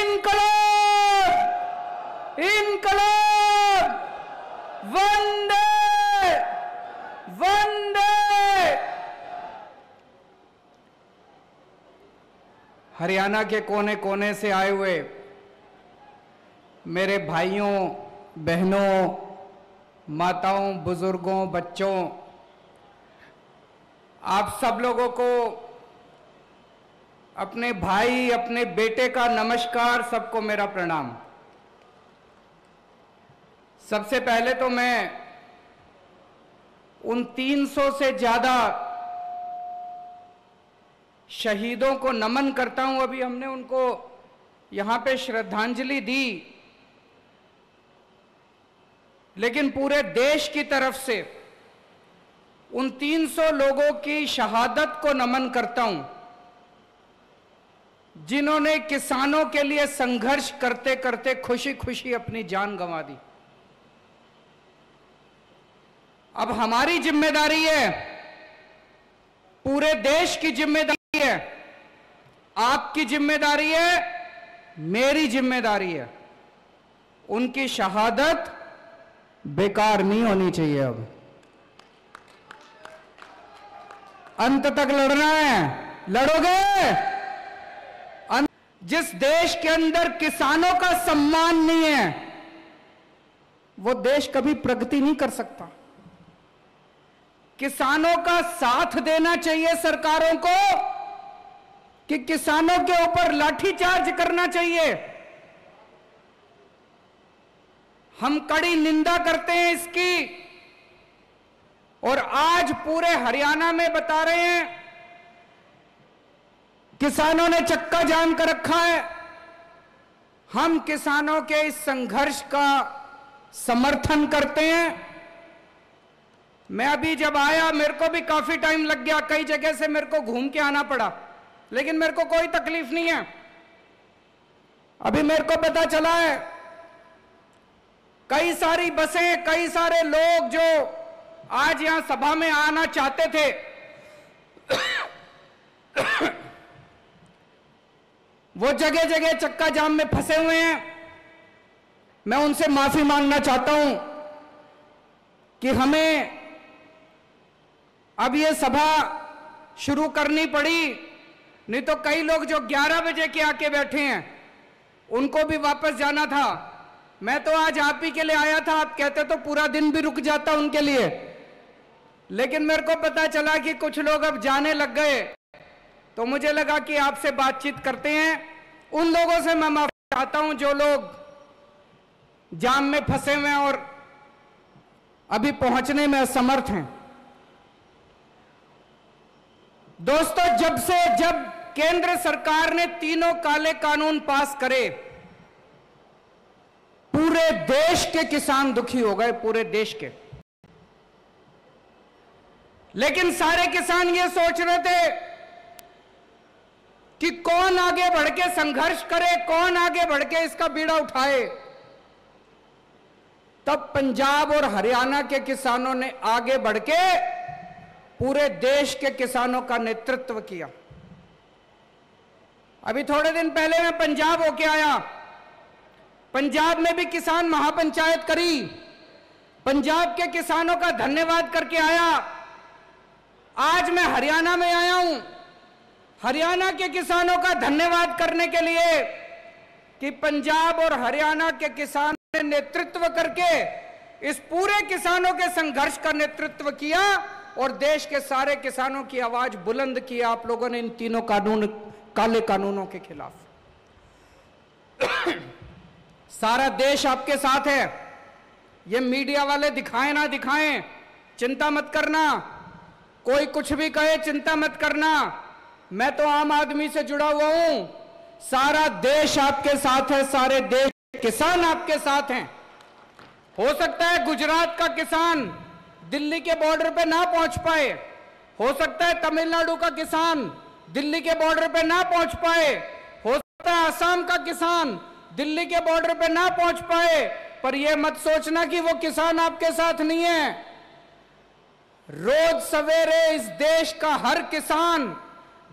इनकलाब, इनकलाब, वंदे वंदे। हरियाणा के कोने कोने से आए हुए मेरे भाइयों, बहनों, माताओं, बुजुर्गों, बच्चों, आप सब लोगों को अपने भाई, अपने बेटे का नमस्कार, सबको मेरा प्रणाम। सबसे पहले तो मैं उन 300 से ज्यादा शहीदों को नमन करता हूं। अभी हमने उनको यहां पे श्रद्धांजलि दी, लेकिन पूरे देश की तरफ से उन 300 लोगों की शहादत को नमन करता हूं, जिन्होंने किसानों के लिए संघर्ष करते करते खुशी खुशी अपनी जान गंवा दी। अब हमारी जिम्मेदारी है, पूरे देश की जिम्मेदारी है, आपकी जिम्मेदारी है, मेरी जिम्मेदारी है। उनकी शहादत बेकार नहीं होनी चाहिए। अब अंत तक लड़ना है, लड़ोगे? जिस देश के अंदर किसानों का सम्मान नहीं है, वो देश कभी प्रगति नहीं कर सकता। किसानों का साथ देना चाहिए सरकारों को, कि किसानों के ऊपर लाठीचार्ज करना चाहिए। हम कड़ी निंदा करते हैं इसकी, और आज पूरे हरियाणा में बता रहे हैं किसानों ने चक्का जाम कर रखा है। हम किसानों के इस संघर्ष का समर्थन करते हैं। मैं अभी जब आया, मेरे को भी काफी टाइम लग गया, कई जगह से मेरे को घूम के आना पड़ा, लेकिन मेरे को कोई तकलीफ नहीं है। अभी मेरे को पता चला है कई सारी बसें, कई सारे लोग जो आज यहां सभा में आना चाहते थे, वो जगह जगह चक्का जाम में फंसे हुए हैं। मैं उनसे माफी मांगना चाहता हूं कि हमें अब ये सभा शुरू करनी पड़ी, नहीं तो कई लोग जो 11 बजे के आके बैठे हैं उनको भी वापस जाना था। मैं तो आज आप ही के लिए आया था, आप कहते तो पूरा दिन भी रुक जाता उनके लिए, लेकिन मेरे को पता चला कि कुछ लोग अब जाने लग गए, तो मुझे लगा कि आपसे बातचीत करते हैं। उन लोगों से मैं माफी चाहता हूं जो लोग जाम में फंसे हुए हैं और अभी पहुंचने में असमर्थ हैं। दोस्तों, जब केंद्र सरकार ने तीनों काले कानून पास करे, पूरे देश के किसान दुखी हो गए, पूरे देश के। लेकिन सारे किसान ये सोच रहे थे कि कौन आगे बढ़ के संघर्ष करे, कौन आगे बढ़ के इसका बीड़ा उठाए। तब पंजाब और हरियाणा के किसानों ने आगे बढ़ के पूरे देश के किसानों का नेतृत्व किया। अभी थोड़े दिन पहले मैं पंजाब होके आया, पंजाब में भी किसान महापंचायत करी, पंजाब के किसानों का धन्यवाद करके आया। आज मैं हरियाणा में आया हूं, हरियाणा के किसानों का धन्यवाद करने के लिए कि पंजाब और हरियाणा के किसानों ने नेतृत्व करके इस पूरे किसानों के संघर्ष का नेतृत्व किया और देश के सारे किसानों की आवाज बुलंद की आप लोगों ने इन तीनों काले कानूनों के खिलाफ। सारा देश आपके साथ है। ये मीडिया वाले दिखाएं ना दिखाएं, चिंता मत करना, कोई कुछ भी कहे चिंता मत करना। मैं तो आम आदमी से जुड़ा हुआ हूं, सारा देश आपके साथ है, सारे देश के किसान आपके साथ हैं। हो सकता है गुजरात का किसान दिल्ली के बॉर्डर पे ना पहुंच पाए, हो सकता है तमिलनाडु का किसान दिल्ली के बॉर्डर पे ना पहुंच पाए, हो सकता है असम का किसान दिल्ली के बॉर्डर पे ना पहुंच पाए, पर यह मत सोचना कि वो किसान आपके साथ नहीं है। रोज सवेरे इस देश का हर किसान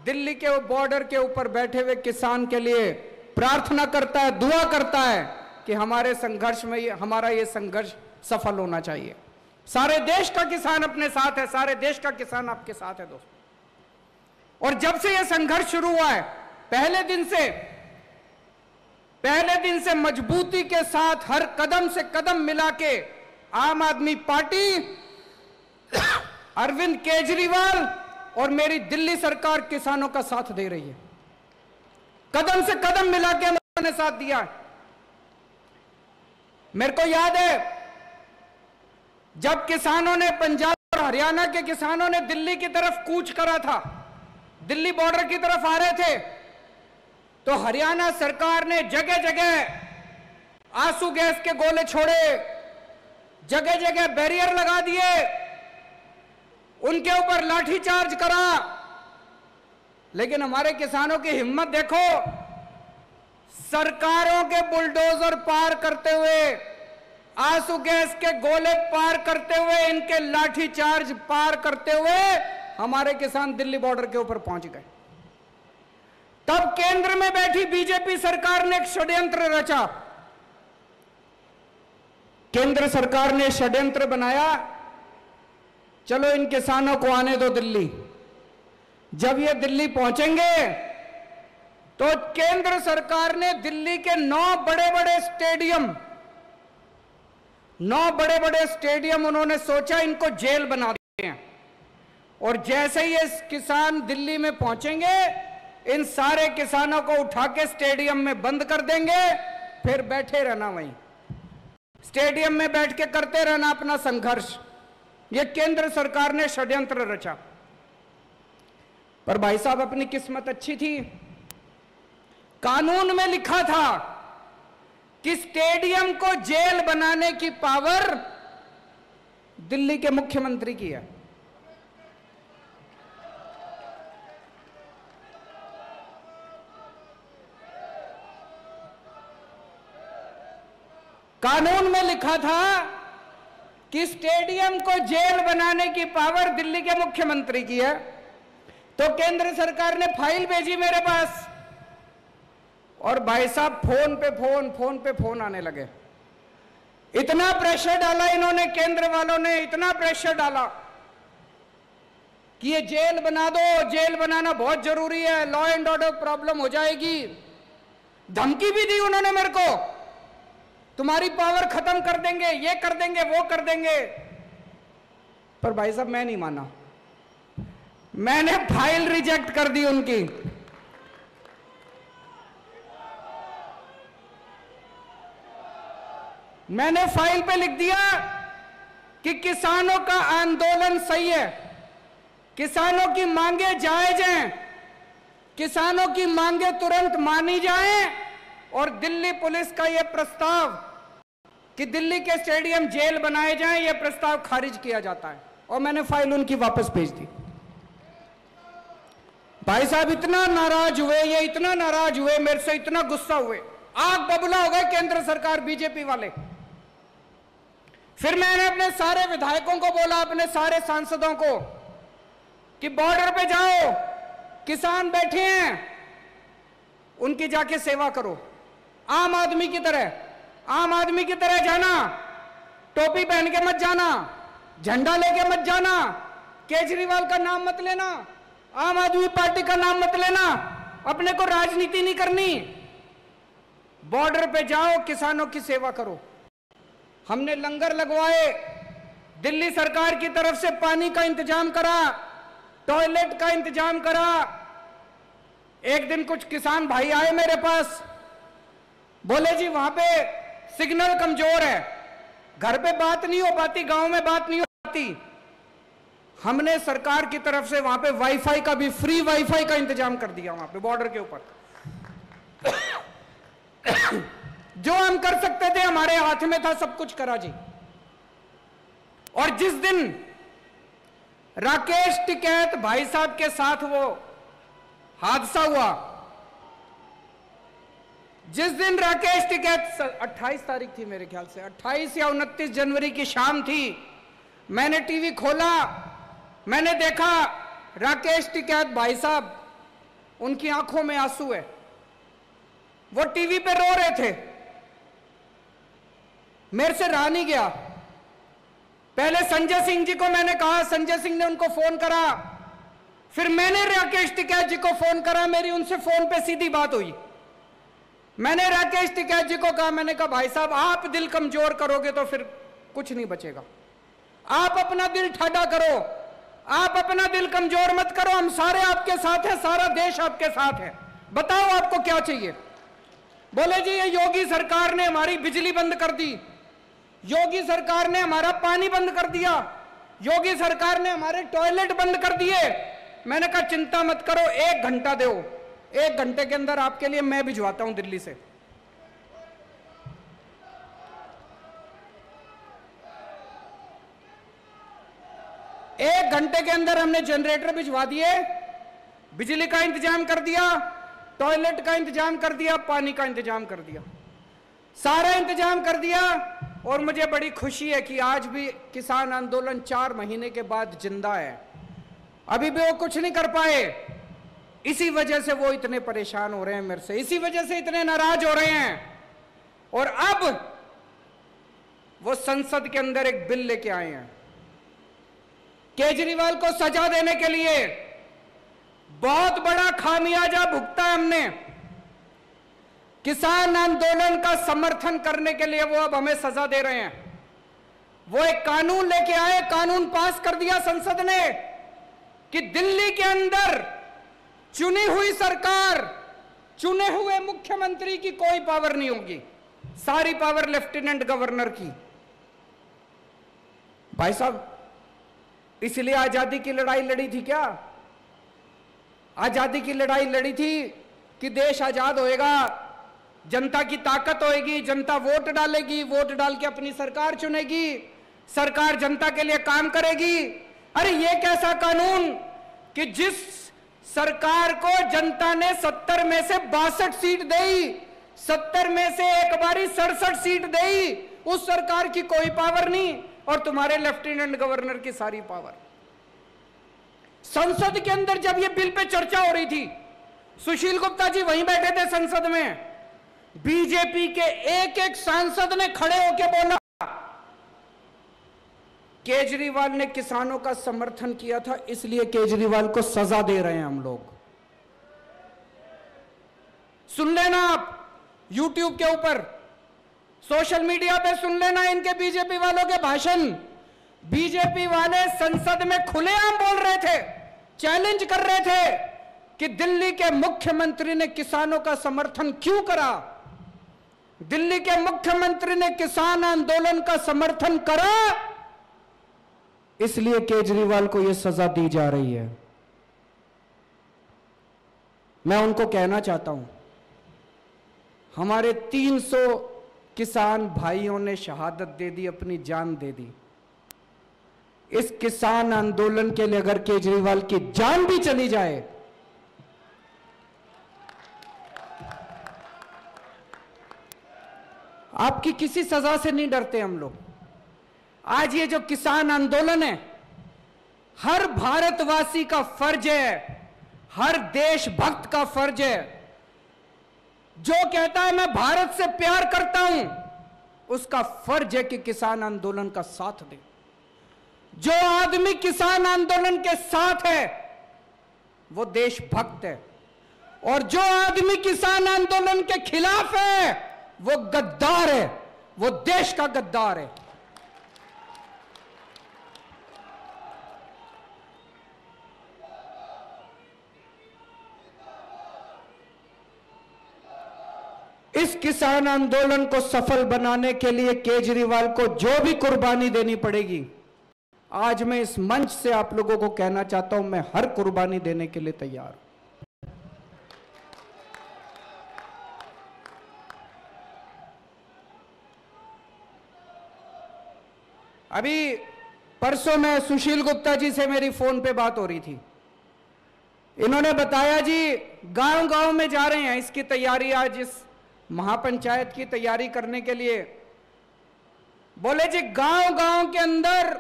दिल्ली के बॉर्डर के ऊपर बैठे हुए किसान के लिए प्रार्थना करता है, दुआ करता है कि हमारे संघर्ष में हमारा ये संघर्ष सफल होना चाहिए। सारे देश का किसान अपने साथ है, सारे देश का किसान आपके साथ है दोस्तों। और जब से ये संघर्ष शुरू हुआ है, पहले दिन से मजबूती के साथ हर कदम से कदम मिला के आम आदमी पार्टी, अरविंद केजरीवाल और मेरी दिल्ली सरकार किसानों का साथ दे रही है। कदम से कदम मिला के उन्होंने साथ दिया है। मेरे को याद है जब किसानों ने, पंजाब और हरियाणा के किसानों ने दिल्ली की तरफ कूच करा था, दिल्ली बॉर्डर की तरफ आ रहे थे, तो हरियाणा सरकार ने जगह जगह आंसू गैस के गोले छोड़े, जगह जगह बैरियर लगा दिए, उनके ऊपर लाठीचार्ज करा। लेकिन हमारे किसानों की हिम्मत देखो, सरकारों के बुलडोजर पार करते हुए, आंसू गैस के गोले पार करते हुए, इनके लाठीचार्ज पार करते हुए हमारे किसान दिल्ली बॉर्डर के ऊपर पहुंच गए। तब केंद्र में बैठी बीजेपी सरकार ने एक षड्यंत्र रचा। केंद्र सरकार ने षड्यंत्र बनाया, चलो इन किसानों को आने दो दिल्ली। जब ये दिल्ली पहुंचेंगे तो केंद्र सरकार ने दिल्ली के 9 बड़े बड़े स्टेडियम उन्होंने सोचा इनको जेल बना देते हैं। और जैसे ही ये किसान दिल्ली में पहुंचेंगे, इन सारे किसानों को उठा के स्टेडियम में बंद कर देंगे, फिर बैठे रहना वहीं स्टेडियम में बैठ के करते रहना अपना संघर्ष। ये केंद्र सरकार ने षड्यंत्र रचा। पर भाई साहब अपनी किस्मत अच्छी थी, कानून में लिखा था कि स्टेडियम को जेल बनाने की पावर दिल्ली के मुख्यमंत्री की है। कानून में लिखा था कि स्टेडियम को जेल बनाने की पावर दिल्ली के मुख्यमंत्री की है। तो केंद्र सरकार ने फाइल भेजी मेरे पास, और भाई साहब फोन पे फोन आने लगे। इतना प्रेशर डाला इन्होंने, केंद्र वालों ने इतना प्रेशर डाला कि ये जेल बना दो, जेल बनाना बहुत जरूरी है, लॉ एंड ऑर्डर प्रॉब्लम हो जाएगी। धमकी भी दी उन्होंने मेरे को, तुम्हारी पावर खत्म कर देंगे, ये कर देंगे, वो कर देंगे। पर भाई साहब मैं नहीं माना, मैंने फाइल रिजेक्ट कर दी उनकी। मैंने फाइल पे लिख दिया कि किसानों का आंदोलन सही है, किसानों की मांगे जायज हैं, किसानों की मांगे तुरंत मानी जाएं, और दिल्ली पुलिस का यह प्रस्ताव कि दिल्ली के स्टेडियम जेल बनाए जाएं, यह प्रस्ताव खारिज किया जाता है। और मैंने फाइल उनकी वापस भेज दी। भाई साहब इतना नाराज हुए, ये इतना नाराज हुए मेरे से, इतना गुस्सा हुए, आग बबूला हो गए केंद्र सरकार बीजेपी वाले। फिर मैंने अपने सारे विधायकों को बोला, अपने सारे सांसदों को, कि बॉर्डर पे जाओ, किसान बैठे हैं, उनकी जाके सेवा करो, आम आदमी की तरह जाना, टोपी पहन के मत जाना, झंडा लेके मत जाना, केजरीवाल का नाम मत लेना, आम आदमी पार्टी का नाम मत लेना, अपने को राजनीति नहीं करनी, बॉर्डर पे जाओ, किसानों की सेवा करो। हमने लंगर लगवाए, दिल्ली सरकार की तरफ से पानी का इंतजाम करा, टॉयलेट का इंतजाम करा। एक दिन कुछ किसान भाई आए मेरे पास, बोले जी वहां पे सिग्नल कमजोर है, घर पे बात नहीं हो पाती, गांव में बात नहीं हो पाती। हमने सरकार की तरफ से वहां पे वाईफाई का भी, फ्री वाईफाई का इंतजाम कर दिया वहां पे बॉर्डर के ऊपर। जो हम कर सकते थे हमारे हाथ में था, सब कुछ करा जी। और जिस दिन राकेश टिकैत भाई साहब के साथ वो हादसा हुआ, जिस दिन राकेश टिकैत 28 तारीख थी मेरे ख्याल से, 28 या 29 जनवरी की शाम थी, मैंने टीवी खोला, मैंने देखा राकेश टिकैत भाई साहब, उनकी आंखों में आंसू है। वो टीवी पे रो रहे थे, मेरे से रहा नहीं गया। पहले संजय सिंह जी को मैंने कहा, संजय सिंह ने उनको फोन करा, फिर मैंने राकेश टिकैत जी को फोन करा, मेरी उनसे फोन पे सीधी बात हुई। मैंने राकेश टिकैत जी को कहा, मैंने कहा भाई साहब आप दिल कमजोर करोगे तो फिर कुछ नहीं बचेगा, आप अपना दिल ठाडा करो, आप अपना दिल कमजोर मत करो, हम सारे आपके साथ हैं, सारा देश आपके साथ है, बताओ आपको क्या चाहिए। बोले जी ये योगी सरकार ने हमारी बिजली बंद कर दी, योगी सरकार ने हमारा पानी बंद कर दिया, योगी सरकार ने हमारे टॉयलेट बंद कर दिए। मैंने कहा चिंता मत करो, 1 घंटा दो, 1 घंटे के अंदर आपके लिए मैं भिजवाता हूं दिल्ली से। एक घंटे के अंदर हमने जनरेटर भिजवा दिए, बिजली का इंतजाम कर दिया, टॉयलेट का इंतजाम कर दिया, पानी का इंतजाम कर दिया, सारा इंतजाम कर दिया। और मुझे बड़ी खुशी है कि आज भी किसान आंदोलन 4 महीने के बाद जिंदा है। अभी भी वो कुछ नहीं कर पाए, इसी वजह से वो इतने परेशान हो रहे हैं मेरे से, इसी वजह से इतने नाराज हो रहे हैं। और अब वो संसद के अंदर एक बिल लेके आए हैं केजरीवाल को सजा देने के लिए। बहुत बड़ा खामियाजा भुगता है हमने, किसान आंदोलन का समर्थन करने के लिए वो अब हमें सजा दे रहे हैं। वो एक कानून लेके आए, कानून पास कर दिया संसद ने कि दिल्ली के अंदर चुनी हुई सरकार, चुने हुए मुख्यमंत्री की कोई पावर नहीं होगी, सारी पावर लेफ्टिनेंट गवर्नर की। भाई साहब इसलिए आजादी की लड़ाई लड़ी थी क्या? आजादी की लड़ाई लड़ी थी कि देश आजाद होएगा, जनता की ताकत होएगी, जनता वोट डालेगी, वोट डाल के अपनी सरकार चुनेगी, सरकार जनता के लिए काम करेगी। अरे ये कैसा कानून कि जिस सरकार को जनता ने 70 में से 62 सीट दी, 70 में से एक बारी 67 सीट दी, उस सरकार की कोई पावर नहीं और तुम्हारे लेफ्टिनेंट गवर्नर की सारी पावर। संसद के अंदर जब ये बिल पे चर्चा हो रही थी, सुशील गुप्ता जी वहीं बैठे थे संसद में, बीजेपी के एक एक सांसद ने खड़े होकर बोला केजरीवाल ने किसानों का समर्थन किया था, इसलिए केजरीवाल को सजा दे रहे हैं हम लोग। सुन लेना आप YouTube के ऊपर, सोशल मीडिया पे सुन लेना इनके बीजेपी वालों के भाषण। बीजेपी वाले संसद में खुलेआम बोल रहे थे, चैलेंज कर रहे थे कि दिल्ली के मुख्यमंत्री ने किसानों का समर्थन क्यों करा, दिल्ली के मुख्यमंत्री ने किसान आंदोलन का समर्थन करा, इसलिए केजरीवाल को यह सजा दी जा रही है। मैं उनको कहना चाहता हूं, हमारे 300 किसान भाइयों ने शहादत दे दी, अपनी जान दे दी। इस किसान आंदोलन के लिए अगर केजरीवाल की जान भी चली जाए, आपकी किसी सजा से नहीं डरते हम लोग। आज ये जो किसान आंदोलन है, हर भारतवासी का फर्ज है, हर देशभक्त का फर्ज है, जो कहता है मैं भारत से प्यार करता हूं, उसका फर्ज है कि किसान आंदोलन का साथ दे। जो आदमी किसान आंदोलन के साथ है वो देशभक्त है, और जो आदमी किसान आंदोलन के खिलाफ है वो गद्दार है, वो देश का गद्दार है। इस किसान आंदोलन को सफल बनाने के लिए केजरीवाल को जो भी कुर्बानी देनी पड़ेगी, आज मैं इस मंच से आप लोगों को कहना चाहता हूं, मैं हर कुर्बानी देने के लिए तैयार हूं। अभी परसों में सुशील गुप्ता जी से मेरी फोन पे बात हो रही थी, इन्होंने बताया जी गांव-गांव में जा रहे हैं, इसकी तैयारी, आज इस महापंचायत की तैयारी करने के लिए। बोले जी गांव-गांव के अंदर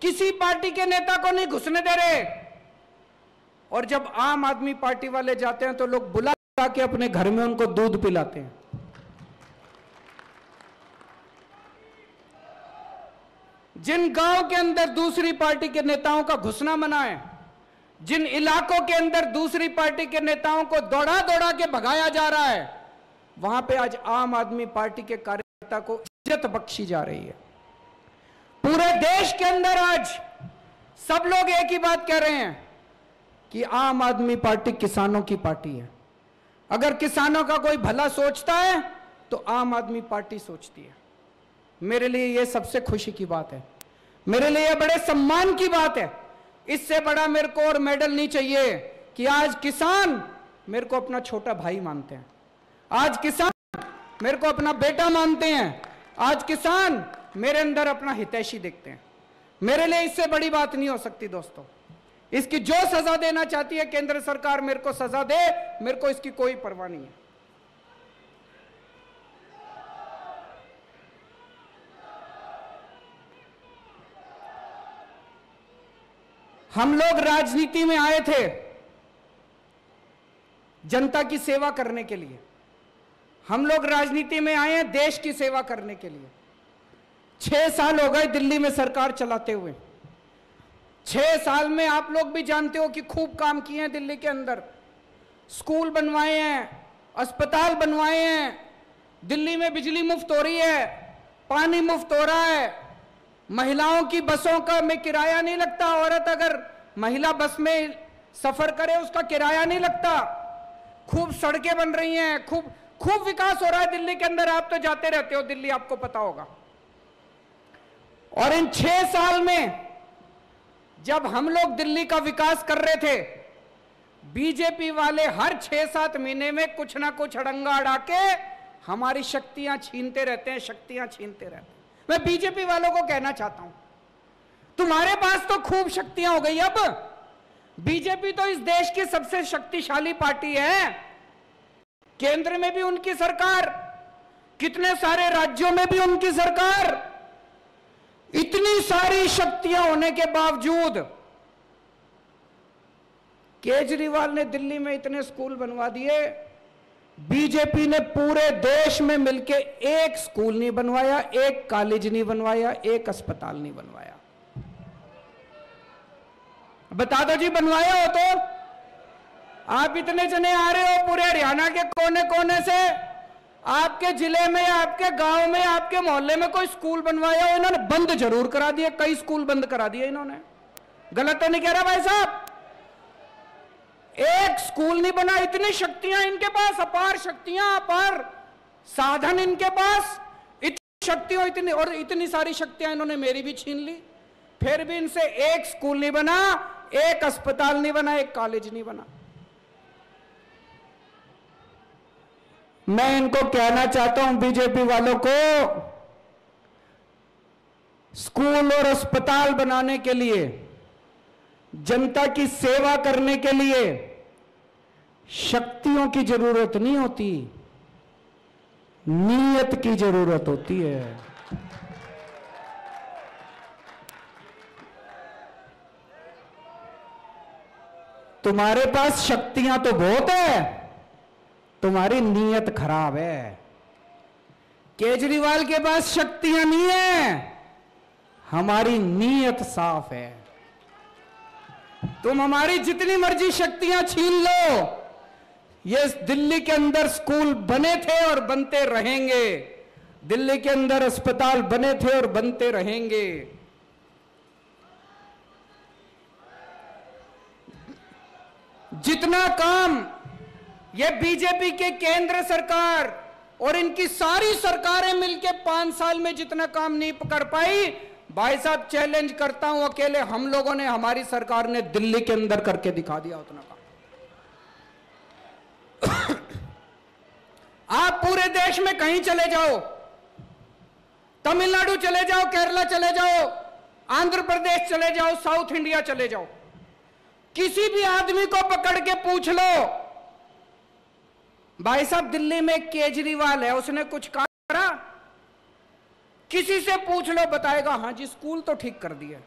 किसी पार्टी के नेता को नहीं घुसने दे रहे, और जब आम आदमी पार्टी वाले जाते हैं तो लोग बुला के अपने घर में उनको दूध पिलाते हैं। जिन गांव के अंदर दूसरी पार्टी के नेताओं का घुसना मना है, जिन इलाकों के अंदर दूसरी पार्टी के नेताओं को दौड़ा दौड़ा के भगाया जा रहा है, वहां पे आज आम आदमी पार्टी के कार्यकर्ता को इज्जत बख्शी जा रही है। पूरे देश के अंदर आज सब लोग एक ही बात कह रहे हैं कि आम आदमी पार्टी किसानों की पार्टी है। अगर किसानों का कोई भला सोचता है तो आम आदमी पार्टी सोचती है। मेरे लिए यह सबसे खुशी की बात है, मेरे लिए यह बड़े सम्मान की बात है। इससे बड़ा मेरे को और मेडल नहीं चाहिए कि आज किसान मेरे को अपना छोटा भाई मानते हैं, आज किसान मेरे को अपना बेटा मानते हैं, आज किसान मेरे अंदर अपना हितैषी देखते हैं। मेरे लिए इससे बड़ी बात नहीं हो सकती दोस्तों। इसकी जो सजा देना चाहती है केंद्र सरकार मेरे को सजा दे, मेरे को इसकी कोई परवाह नहीं है। हम लोग राजनीति में आए थे जनता की सेवा करने के लिए, हम लोग राजनीति में आए हैं देश की सेवा करने के लिए। 6 साल हो गए दिल्ली में सरकार चलाते हुए। 6 साल में आप लोग भी जानते हो कि खूब काम किए हैं दिल्ली के अंदर। स्कूल बनवाए हैं, अस्पताल बनवाए हैं, दिल्ली में बिजली मुफ्त हो रही है, पानी मुफ्त हो रहा है, महिलाओं की बसों का में किराया नहीं लगता। औरत अगर महिला बस में सफर करे उसका किराया नहीं लगता। खूब सड़कें बन रही हैं, खूब विकास हो रहा है दिल्ली के अंदर। आप तो जाते रहते हो दिल्ली, आपको पता होगा। और इन 6 साल में जब हम लोग दिल्ली का विकास कर रहे थे, बीजेपी वाले हर 6-7 महीने में कुछ ना कुछ अड़ंगा अड़ा के हमारी शक्तियां छीनते रहते हैं, शक्तियां छीनते रहते हैं। मैं बीजेपी वालों को कहना चाहता हूं, तुम्हारे पास तो खूब शक्तियां हो गई। अब बीजेपी तो इस देश की सबसे शक्तिशाली पार्टी है। केंद्र में भी उनकी सरकार, कितने सारे राज्यों में भी उनकी सरकार। इतनी सारी शक्तियां होने के बावजूद केजरीवाल ने दिल्ली में इतने स्कूल बनवा दिए, बीजेपी ने पूरे देश में मिलके एक स्कूल नहीं बनवाया, एक कॉलेज नहीं बनवाया, एक अस्पताल नहीं बनवाया। बता दो जी, बनवाया हो तो? आप इतने जने आ रहे हो पूरे हरियाणा के कोने कोने से, आपके जिले में, आपके गांव में, आपके मोहल्ले में कोई स्कूल बनवाया हो? इन्होंने बंद जरूर करा दिए, कई स्कूल बंद करा दिए इन्होंने। गलत तो नहीं कह रहा भाई साहब? एक स्कूल नहीं बना। इतनी शक्तियां इनके पास, अपार शक्तियां, अपार साधन इनके पास, इतनी शक्तियां, इतनी सारी शक्तियां इन्होंने मेरी भी छीन ली। फिर भी इनसे एक स्कूल नहीं बना, एक अस्पताल नहीं बना, एक कॉलेज नहीं बना। मैं इनको कहना चाहता हूं बीजेपी वालों को, स्कूल और अस्पताल बनाने के लिए, जनता की सेवा करने के लिए शक्तियों की जरूरत नहीं होती, नीयत की जरूरत होती है। तुम्हारे पास शक्तियां तो बहुत है, तुम्हारी नीयत खराब है। केजरीवाल के पास शक्तियां नहीं है, हमारी नीयत साफ है। तुम हमारी जितनी मर्जी शक्तियां छीन लो, ये दिल्ली के अंदर स्कूल बने थे और बनते रहेंगे, दिल्ली के अंदर अस्पताल बने थे और बनते रहेंगे। जितना काम ये बीजेपी के केंद्र सरकार और इनकी सारी सरकारें मिलके 5 साल में जितना काम नहीं कर पाई, भाई साहब चैलेंज करता हूं, अकेले हम लोगों ने, हमारी सरकार ने दिल्ली के अंदर करके दिखा दिया उतना काम। आप पूरे देश में कहीं चले जाओ, तमिलनाडु चले जाओ, केरला चले जाओ, आंध्र प्रदेश चले जाओ, साउथ इंडिया चले जाओ, किसी भी आदमी को पकड़ के पूछ लो, भाई साहब दिल्ली में केजरीवाल है, उसने कुछ करा? किसी से पूछ लो, बताएगा हां जी स्कूल तो ठीक कर दिया।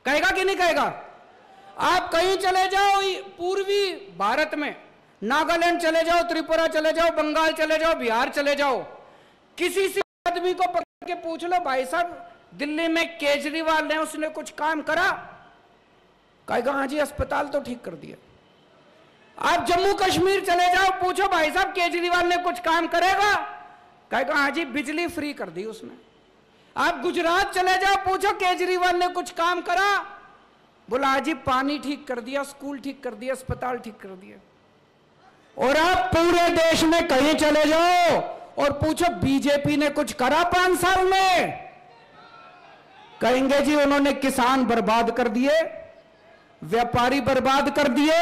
कहेगा कि नहीं कहेगा? आप कहीं चले जाओ पूर्वी भारत में, नागालैंड चले जाओ, त्रिपुरा चले जाओ, बंगाल चले जाओ, बिहार चले जाओ, किसी से आदमी को पकड़ के पूछ लो, भाई साहब दिल्ली में केजरीवाल ने उसने कुछ काम करा? कहेगा हाँ जी अस्पताल तो ठीक कर दिया। आप जम्मू कश्मीर चले जाओ, पूछो भाई साहब केजरीवाल ने कुछ काम करेगा? कहेगा हाँ जी बिजली फ्री कर दी उसने। आप गुजरात चले जाओ, पूछो केजरीवाल ने कुछ काम करा? बोला हाँ जी पानी ठीक कर दिया, स्कूल ठीक कर दिया, अस्पताल ठीक कर दिया। और आप पूरे देश में कहीं चले जाओ और पूछो बीजेपी ने कुछ करा 5 साल में? कहेंगे जी उन्होंने किसान बर्बाद कर दिए, व्यापारी बर्बाद कर दिए,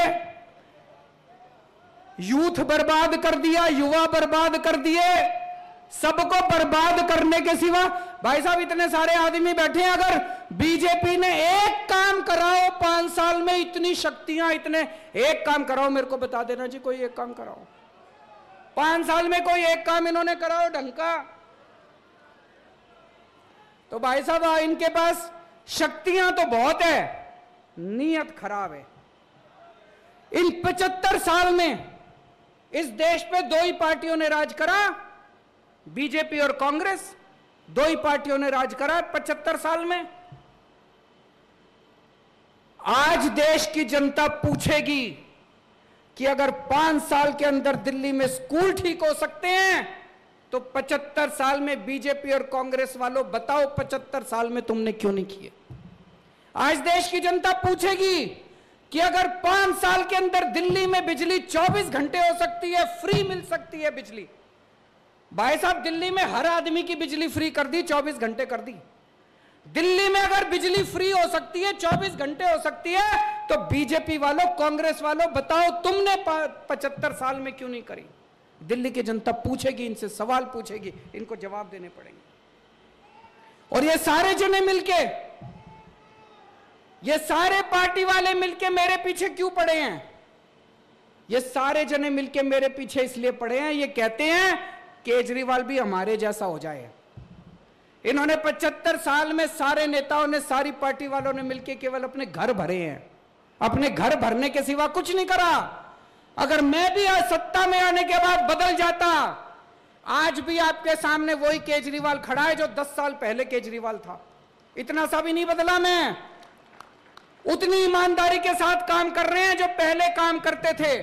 यूथ बर्बाद कर दिया, युवा बर्बाद कर दिए, सबको बर्बाद करने के सिवा। भाई साहब इतने सारे आदमी बैठे हैं, अगर बीजेपी ने एक काम कराओ 5 साल में, इतनी शक्तियां, इतने एक काम कराओ, मेरे को बता देना जी कोई एक काम कराओ 5 साल में, कोई एक काम इन्होंने कराओ ढंग का। तो भाई साहब इनके पास शक्तियां तो बहुत है, नीयत खराब है। इन 75 साल में इस देश पे 2 ही पार्टियों ने राज करा, बीजेपी और कांग्रेस, 2 ही पार्टियों ने राज करा 75 साल में। आज देश की जनता पूछेगी कि अगर 5 साल के अंदर दिल्ली में स्कूल ठीक हो सकते हैं तो 75 साल में बीजेपी और कांग्रेस वालों बताओ 75 साल में तुमने क्यों नहीं किए? आज देश की जनता पूछेगी कि अगर 5 साल के अंदर दिल्ली में बिजली 24 घंटे हो सकती है, फ्री मिल सकती है बिजली। भाई साहब दिल्ली में हर आदमी की बिजली फ्री कर दी, 24 घंटे कर दी। दिल्ली में अगर बिजली फ्री हो सकती है, 24 घंटे हो सकती है, तो बीजेपी वालों, कांग्रेस वालों बताओ तुमने 75 साल में क्यों नहीं करी? दिल्ली की जनता पूछेगी, इनसे सवाल पूछेगी, इनको जवाब देने पड़ेंगे। और ये सारे जने मिलके, ये सारे पार्टी वाले मिलके मेरे पीछे क्यों पड़े हैं? ये सारे जने मिलके मेरे पीछे इसलिए पड़े हैं, ये कहते हैं केजरीवाल भी हमारे जैसा हो जाए। इन्होंने 75 साल में सारे नेताओं ने, सारी पार्टी वालों ने मिलके केवल अपने घर भरे हैं, अपने घर भरने के सिवा कुछ नहीं करा। अगर मैं भी आज सत्ता में आने के बाद बदल जाता, आज भी आपके सामने वही केजरीवाल खड़ा है जो 10 साल पहले केजरीवाल था। इतना सा भी नहीं बदला मैं, उतनी ईमानदारी के साथ काम कर रहे हैं जो पहले काम करते थे।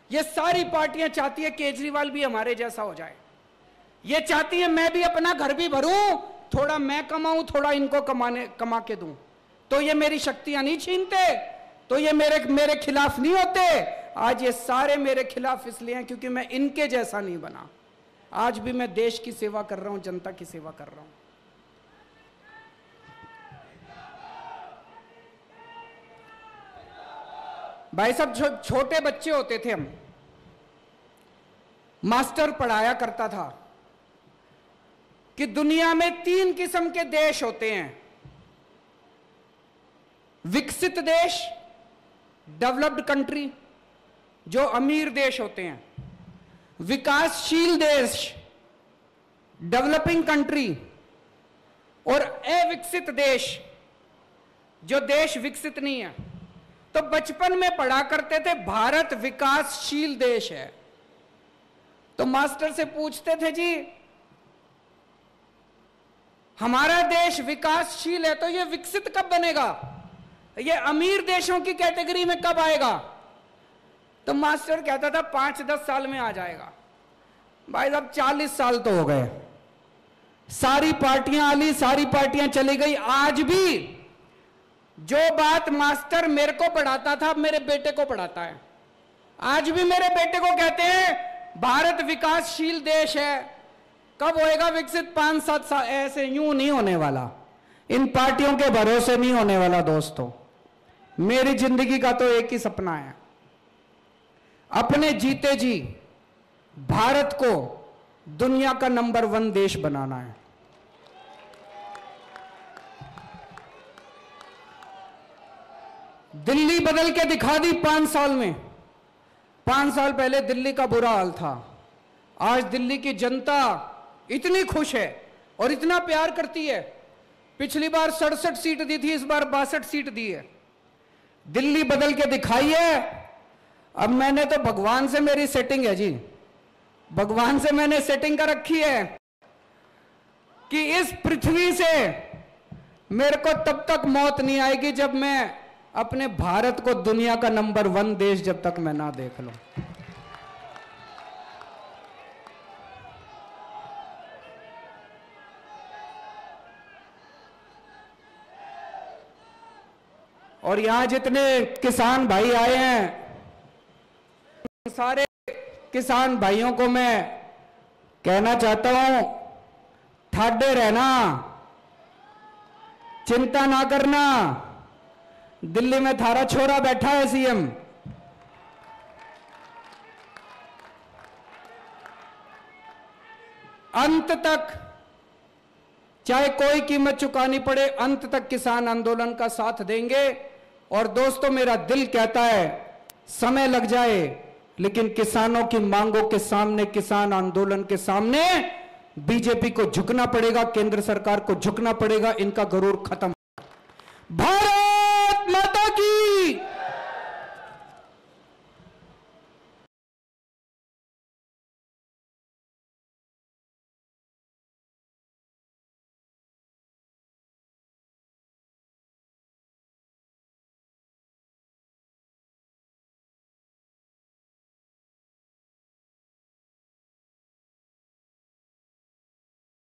ये सारी पार्टियां चाहती है केजरीवाल भी हमारे जैसा हो जाए। ये चाहती है मैं भी अपना घर भी भरूं, थोड़ा मैं कमाऊं, थोड़ा इनको कमा के दूं। तो ये मेरी शक्तियां नहीं छीनते, तो ये मेरे खिलाफ नहीं होते। आज ये सारे मेरे खिलाफ इसलिए हैं क्योंकि मैं इनके जैसा नहीं बना। आज भी मैं देश की सेवा कर रहा हूं, जनता की सेवा कर रहा हूं। भाई साहब छोटे बच्चे होते थे हम, मास्टर पढ़ाया करता था कि दुनिया में 3 किस्म के देश होते हैं, विकसित देश, डेवलप्ड कंट्री जो अमीर देश होते हैं, विकासशील देश डेवलपिंग कंट्री, और अविकसित देश जो देश विकसित नहीं है। तो बचपन में पढ़ा करते थे भारत विकासशील देश है। तो मास्टर से पूछते थे जी हमारा देश विकासशील है तो ये विकसित कब बनेगा, ये अमीर देशों की कैटेगरी में कब आएगा? तो मास्टर कहता था 5-10 साल में आ जाएगा। भाई साहब 40 साल तो हो गए, सारी पार्टियां आली, सारी पार्टियां चली गई। आज भी जो बात मास्टर मेरे को पढ़ाता था मेरे बेटे को पढ़ाता है। आज भी मेरे बेटे को कहते हैं भारत विकासशील देश है, कब होएगा विकसित? 5-7 साल। ऐसे यूं नहीं होने वाला, इन पार्टियों के भरोसे नहीं होने वाला दोस्तों। मेरी जिंदगी का तो एक ही सपना है, अपने जीते जी भारत को दुनिया का नंबर 1 देश बनाना है। दिल्ली बदल के दिखा दी 5 साल में। 5 साल पहले दिल्ली का बुरा हाल था, आज दिल्ली की जनता इतनी खुश है और इतना प्यार करती है। पिछली बार 67 सीट दी थी, इस बार 62 सीट दी है। दिल्ली बदल के दिखाई है। अब मैंने तो भगवान से मेरी सेटिंग है जी, भगवान से मैंने सेटिंग कर रखी है कि इस पृथ्वी से मेरे को तब तक मौत नहीं आएगी जब मैं अपने भारत को दुनिया का नंबर 1 देश जब तक मैं ना देख लूं। और यहां जितने किसान भाई आए हैं, सारे किसान भाइयों को मैं कहना चाहता हूं, ठाडे रहना, चिंता ना करना। दिल्ली में थारा छोरा बैठा है सीएम, अंत तक चाहे कोई कीमत चुकानी पड़े, अंत तक किसान आंदोलन का साथ देंगे। और दोस्तों, मेरा दिल कहता है समय लग जाए, लेकिन किसानों की मांगों के सामने, किसान आंदोलन के सामने बीजेपी को झुकना पड़ेगा, केंद्र सरकार को झुकना पड़ेगा। इनका गरूर खत्म। भारत